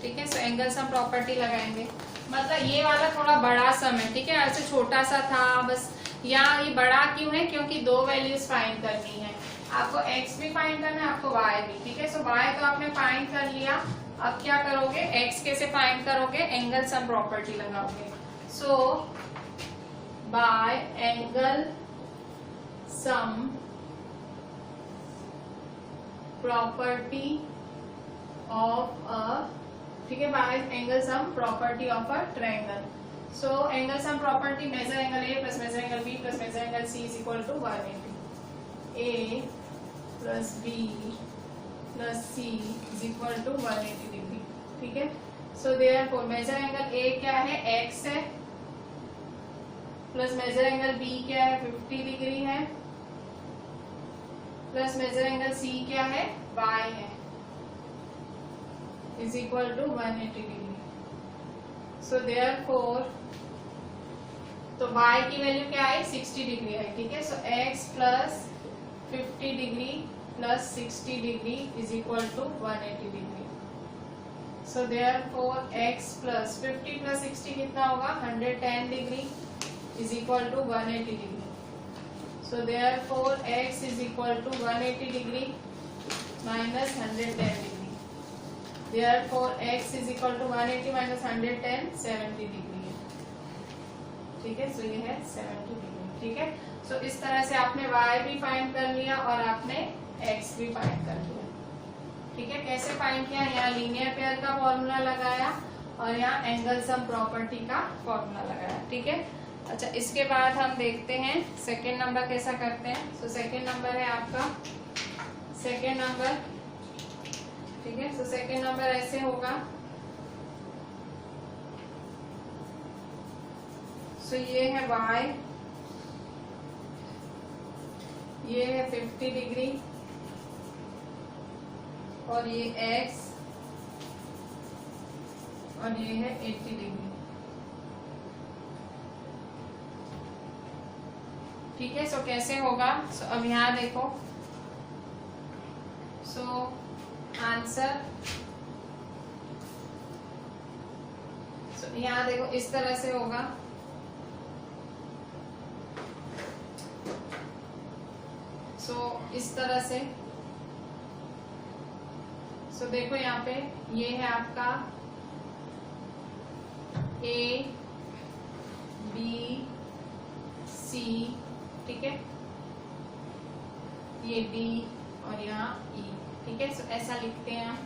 ठीक है। सो एंगल सम प्रॉपर्टी लगाएंगे। मतलब ये वाला थोड़ा बड़ा सम है। ठीक है। ऐसे छोटा सा था बस, यहाँ ये बड़ा क्यों है? क्योंकि दो वैल्यूज फाइंड करनी है आपको। x भी फाइंड करना है आपको, y भी। ठीक है। सो y तो आपने फाइंड कर लिया। अब क्या करोगे? x कैसे फाइंड करोगे? एंगल सम प्रॉपर्टी लगाओगे। So by angle sum property of a, ठीक है, by angle sum property of a triangle. So angle sum property measure angle A plus measure angle B plus measure angle C is equal to 180। A plus B plus C is equal to 180 degree. ठीक है। सो therefore measure angle A क्या है? x है, plus measure angle B क्या है? 50 degree है, plus measure angle सी क्या है? y है, is equal to 180 degree. So therefore तो y की वैल्यू क्या आई? 60 डिग्री आई। ठीक है। So x plus 50 degree plus 60 degree is equal to 180 degree. So therefore x plus 50 plus 60 कितना होगा? 110 degree is equal to 180 degree. So therefore x is equal to 180 degree minus 110 degree. Therefore x is equal to 180 minus 110 70 degree है। ठीक है। सो ये है 70 degree. ठीक है। सो इस तरह से आपने y भी फाइंड कर लिया और आपने x भी फाइंड कर लिया। ठीक है। कैसे फाइंड किया? यहाँ लीनियर पेयर का फॉर्मूला लगाया और यहाँ एंगल सम प्रॉपर्टी का फॉर्मूला लगाया। ठीक है। अच्छा, इसके बाद हम देखते हैं सेकेंड नंबर कैसा करते हैं। सो सेकेंड नंबर है आपका, सेकेंड नंबर। ठीक है। सो सेकेंड नंबर ऐसे होगा। सो ये है y, ये है 50 डिग्री और ये x और ये है 80 डिग्री। ठीक है। सो कैसे होगा? सो अब यहाँ देखो। सो आंसर, सो यहाँ देखो इस तरह से होगा। सो इस तरह से। सो देखो यहाँ पे ये है आपका A B C। ठीक है। ये D और यहाँ E। ठीक है। सो ऐसा लिखते हैं हम।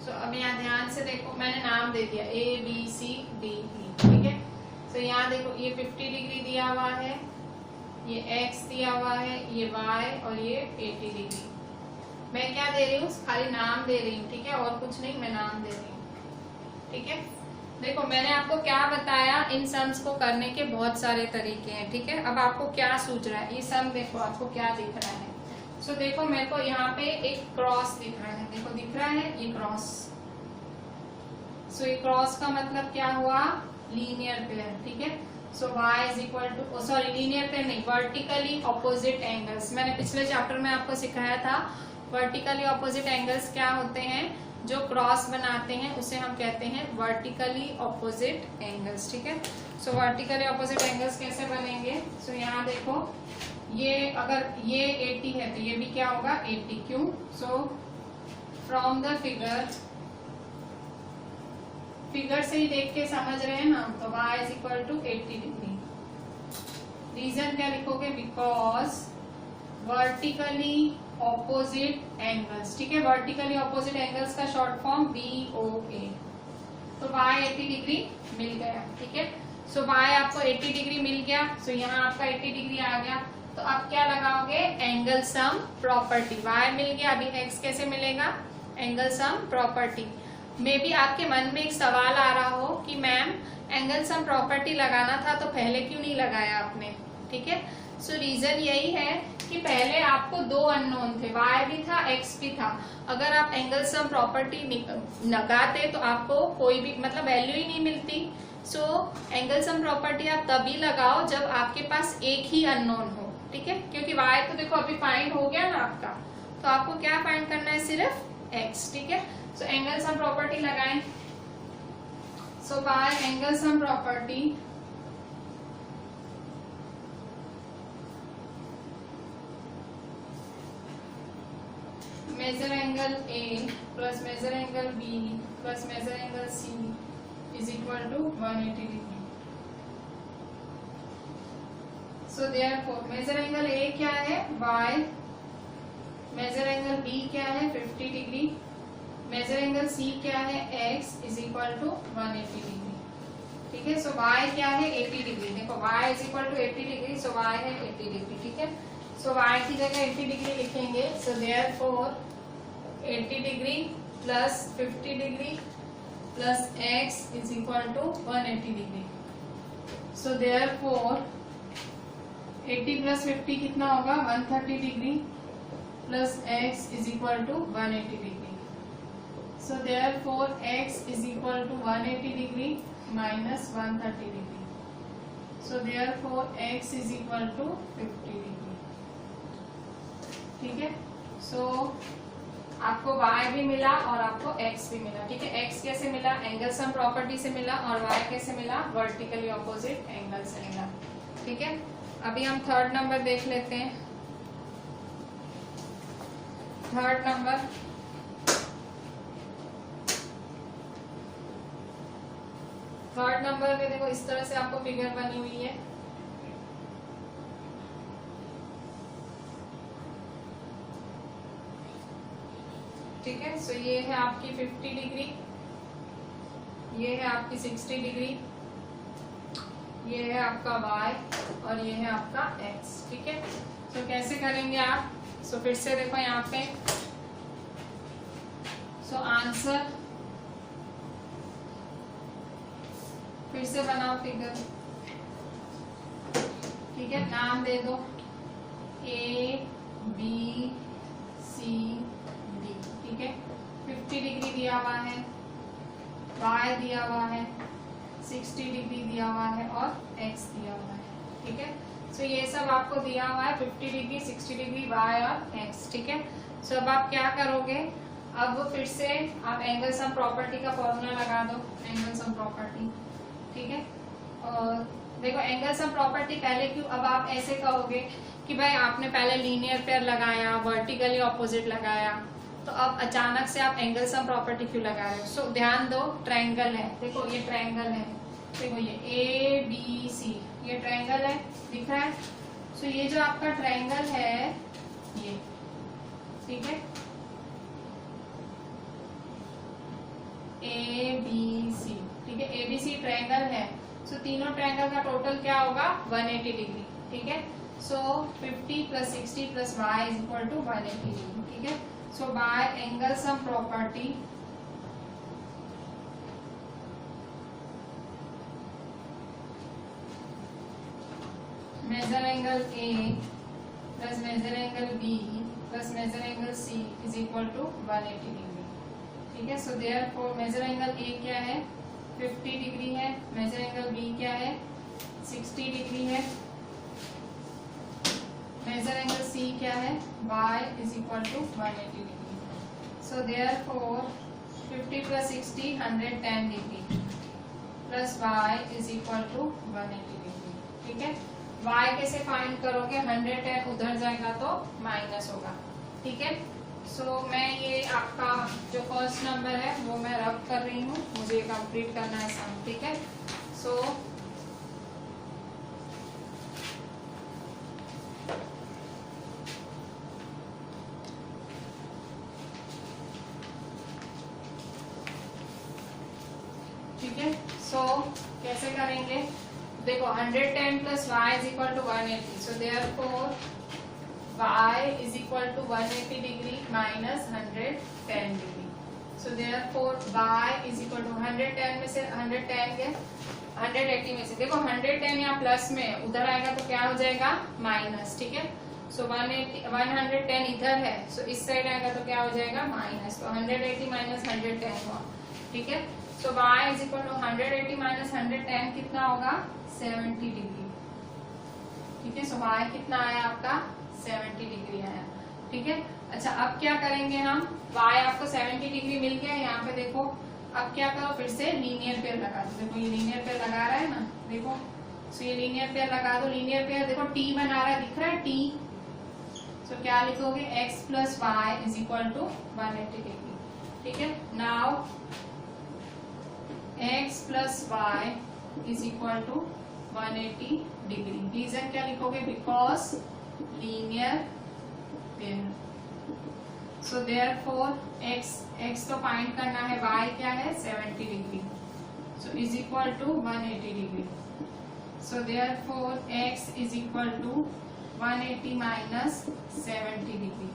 सो अब यहाँ ध्यान से देखो, मैंने नाम दे दिया A B C D E। ठीक है। सो यहाँ देखो ये 50 डिग्री दिया हुआ है, ये x दिया हुआ है, ये y और ये 80 डिग्री। मैं क्या दे रही हूँ? खाली नाम दे रही हूँ। ठीक है। और कुछ नहीं, मैं नाम दे रही हूँ। ठीक है। देखो मैंने आपको क्या बताया, इन सम्स को करने के बहुत सारे तरीके हैं। ठीक है। अब आपको क्या सूझ रहा है? ये सम देखो आपको क्या दिख रहा है। सो देखो मेरे को यहाँ पे एक क्रॉस दिख रहा है। देखो दिख रहा है ये क्रॉस। सो ये क्रॉस का मतलब क्या हुआ? Linear pair. ठीक है। So y is equal to, sorry linear pair नहीं, वर्टिकली ऑपोजिट एंगल्स। मैंने पिछले चैप्टर में आपको सिखाया था वर्टिकली ऑपोजिट एंगल्स क्या होते हैं। जो क्रॉस बनाते हैं उसे हम कहते हैं वर्टिकली ऑपोजिट एंगल्स। ठीक है। सो वर्टिकली ऑपोजिट एंगल्स कैसे बनेंगे? सो यहाँ देखो ये अगर ये 80 है तो ये भी क्या होगा? 80। क्यों? सो फ्रॉम द फिगर से ही देख के समझ रहे हैं ना, तो y is equal to 80 degree. Reason क्या लिखोगे? Because vertically opposite angles. ठीक है। वर्टिकली ऑपोजिट एंगल्स का शॉर्ट फॉर्म BOA। तो y 80 डिग्री मिल गया। ठीक है। सो y आपको 80 डिग्री मिल गया, सो यहाँ आपका 80 डिग्री आ गया। तो आप क्या लगाओगे, एंगल सम प्रॉपर्टी। y मिल गया, अभी x कैसे मिलेगा, angle sum property. May be आपके मन में एक सवाल आ रहा हो कि मैम एंगल सम प्रॉपर्टी लगाना था तो पहले क्यों नहीं लगाया आपने, ठीक है। सो रीजन यही है कि पहले आपको दो अननोन थे, y भी था x भी था। अगर आप एंगल सम प्रॉपर्टी लगाते तो आपको कोई भी मतलब वैल्यू ही नहीं मिलती। सो एंगल सम प्रॉपर्टी आप तभी लगाओ जब आपके पास एक ही अननोन हो, ठीक है, क्योंकि y तो देखो अभी फाइंड हो गया ना आपका, तो आपको क्या फाइंड करना है, सिर्फ x, ठीक है। सो एंगल सम प्रॉपर्टी लगाएं। So by angle sum property measure angle A plus measure angle B plus measure angle C is equal to 180 degree. So therefore measure angle A क्या है, y, मेजर एंगल B क्या है 50 degree, major angle C क्या है x is equal to 180 degree, ठीक है। So y क्या है 80 डिग्री, देखो y is equal to 80 degree, so y है 80 डिग्री, ठीक है। सो y की जगह 80 डिग्री लिखेंगे। So therefore 80 degree plus 50 degree plus x is equal to 180 degree. So therefore 80 plus 50 कितना होगा, 130 degree plus x is equal to 180 degree. So therefore x is equal to 180 degree minus 130 degree. So therefore x is equal to 50 degree, ठीक है। सो आपको y भी मिला और आपको x भी मिला, ठीक है। x कैसे मिला, एंगल सम प्रॉपर्टी से मिला, और y कैसे मिला, वर्टिकली ऑपोजिट एंगल से मिला, ठीक है। अभी हम थर्ड नंबर देख लेते हैं। थर्ड नंबर, थर्ड नंबर में देखो इस तरह से आपको फिगर बनी हुई है, ठीक है। सो ये है आपकी 50 डिग्री, ये है आपकी 60 डिग्री, ये है आपका y और ये है आपका x, ठीक है। सो कैसे करेंगे आप, सो फिर से देखो यहाँ पे, सो आंसर फिर से बनाओ फिगर, ठीक है। नाम दे दो A B C D, ठीक है। 50 डिग्री दिया हुआ है, y दिया हुआ है, 60 डिग्री दिया हुआ है और x दिया हुआ है, ठीक है। सो ये सब आपको दिया हुआ है 50 डिग्री, 60 डिग्री, y और x, ठीक है। सो अब आप क्या करोगे, अब फिर से आप एंगल सम प्रॉपर्टी का फॉर्मूला लगा दो, एंगल सम प्रॉपर्टी, ठीक है। और देखो एंगल सम प्रॉपर्टी पहले क्यों, अब आप ऐसे कहोगे कि भाई आपने पहले लीनियर पेयर लगाया, वर्टिकली ऑपोजिट लगाया, तो अब अचानक से आप एंगल सम प्रॉपर्टी क्यों लगा रहे हो। सो ध्यान दो, ट्रायंगल है, देखो ये ट्रायंगल है, देखो ये ABC, ये ट्रायंगल है, दिख रहा है। सो ये जो आपका ट्रायंगल है ये, ठीक है, ABC, ठीक है, ABC ट्रायंगल है। सो तीनों ट्रायंगल का टोटल क्या होगा, 180 डिग्री, ठीक है। So 50 plus 60 plus y is equal to 180 degree, ठीक है। So by angle sum property measure angle A plus measure angle B plus measure angle C is equal to 180 degree, ठीक है। सो therefore measure angle A क्या है 50 degree है, measure angle B क्या है 60 degree है, मेजर एंगल C क्या है y is equal to 180 degree. So therefore 50 plus 60 110 degree plus y is equal to 180 degree, ठीक है। y कैसे फाइंड करोगे, 110 उधर जाएगा तो माइनस होगा, ठीक है। सो मैं ये आपका जो फर्स्ट नंबर है वो मैं रब कर रही हूँ, मुझे कंप्लीट करना है सम, ठीक है। सो ठीक है। सो कैसे करेंगे, देखो 110 plus y is equal to 180, so therefore y is equal to 180 degree minus 110 degree. So therefore y is equal to 110 में से 110 गए, 180 में से देखो 110 यहाँ प्लस में है, उधर आएगा तो क्या हो जाएगा माइनस, ठीक है। सो 110 इधर है, सो इस साइड आएगा तो क्या हो जाएगा माइनस, तो 180 माइनस 110 हुआ, ठीक है। So y is equal to 180 minus 110 कितना होगा 70 डिग्री, ठीक है। सो y कितना आया आपका 70 डिग्री आया, ठीक है। अच्छा अब क्या करेंगे हम, y आपको 70 डिग्री मिल गया, यहाँ पे देखो अब क्या करो, फिर से लीनियर पेयर लगा दो, देखो ये लीनियर पेयर लगा रहा है ना, देखो सो ये लीनियर पेयर लगा दो, लीनियर पेयर देखो t बना रहा है, दिख रहा है t, सो क्या लिखोगे x plus y is equal to 180 degree, ठीक है। Now x plus y is equal to 180 degree, reason क्या लिखोगे, because linear pair, so therefore x तो फाइंड करना है, y क्या है 70 degree, so is equal to 180 degree, so therefore x is equal to 180 minus 70 degree,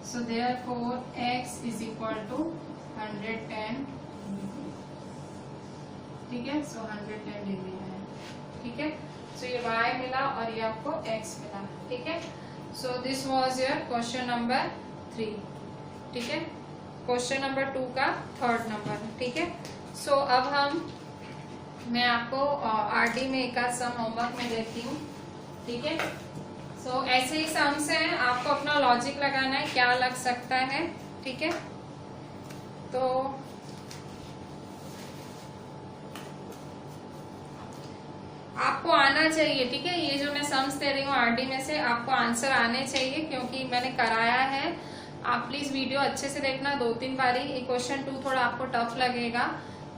so therefore x is equal to 110 degree, ठीक है। so 110 degree है, ठीक है। सो ये y मिला और ये आपको x मिला, ठीक है। So this was your question number 3, ठीक है। क्वेश्चन नंबर 2 का थर्ड नंबर, ठीक है। सो अब मैं आपको आरडी में एक आध सम होमवर्क में देती हूँ, ठीक है। सो ऐसे ही सम्स हैं, आपको अपना लॉजिक लगाना है क्या लग सकता है, ठीक है। तो आपको आना चाहिए, ठीक है। ये जो मैं सम्स दे रही हूँ आरडी में से आपको आंसर आने चाहिए, क्योंकि मैंने कराया है। आप प्लीज वीडियो अच्छे से देखना 2-3 बारी। ये क्वेश्चन 2 थोड़ा आपको टफ लगेगा,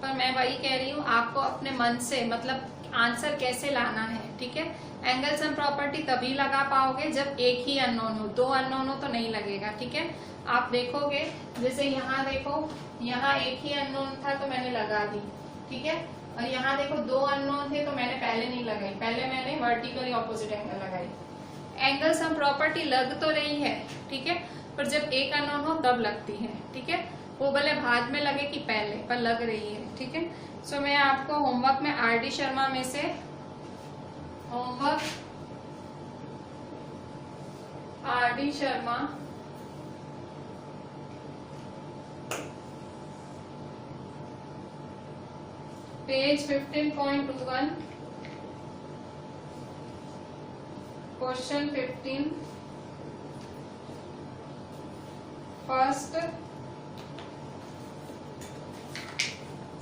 पर मैं वही कह रही हूँ आपको अपने मन से मतलब आंसर कैसे लाना है, ठीक है। एंगल सम प्रॉपर्टी तभी लगा पाओगे जब एक ही अननोन हो, 2 अननोन हो तो नहीं लगेगा, ठीक है। आप देखोगे जैसे यहाँ देखो, यहाँ एक ही अननोन था तो मैंने लगा दी, ठीक है। और यहाँ देखो 2 अननोन थे तो मैंने पहले नहीं लगाई, पहले मैंने वर्टिकली ऑपोजिट एंगल लगाई। एंगल सम प्रॉपर्टी लग तो रही है, ठीक है, पर जब एक अननोन हो तब लगती है, ठीक है। वो भले बाद में लगे कि पहले, पर लग रही है, ठीक है। सो मैं आपको होमवर्क में आरडी शर्मा में से homework RD Sharma page 15.21 question 15 first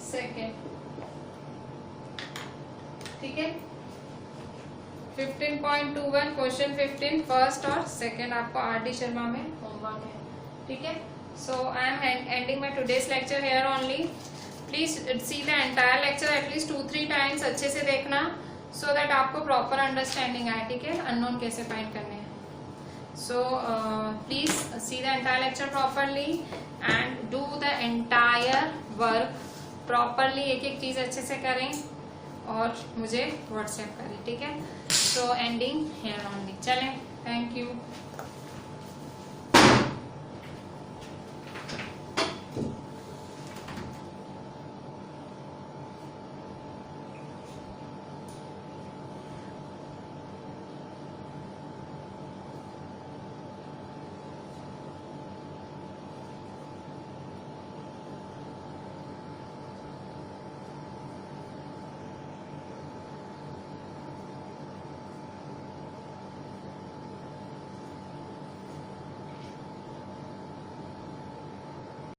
second, ठीक है। 15.21 क्वेश्चन 15 फर्स्ट और सेकेंड आपको आरडी शर्मा में होमवर्क है, ठीक है। So I am ending my today's lecture here only. Please see the entire lecture at least 2-3 times अच्छे से देखना, सो दैट आपको प्रॉपर अंडरस्टैंडिंग आए, ठीक है, अननोन कैसे फाइंड करने हैं। So please see the entire lecture properly and do the entire work properly, एक एक चीज अच्छे से करें और मुझे व्हाट्सएप करें, ठीक है। सो एंडिंग हेयर ओनली, चलें, थैंक यू।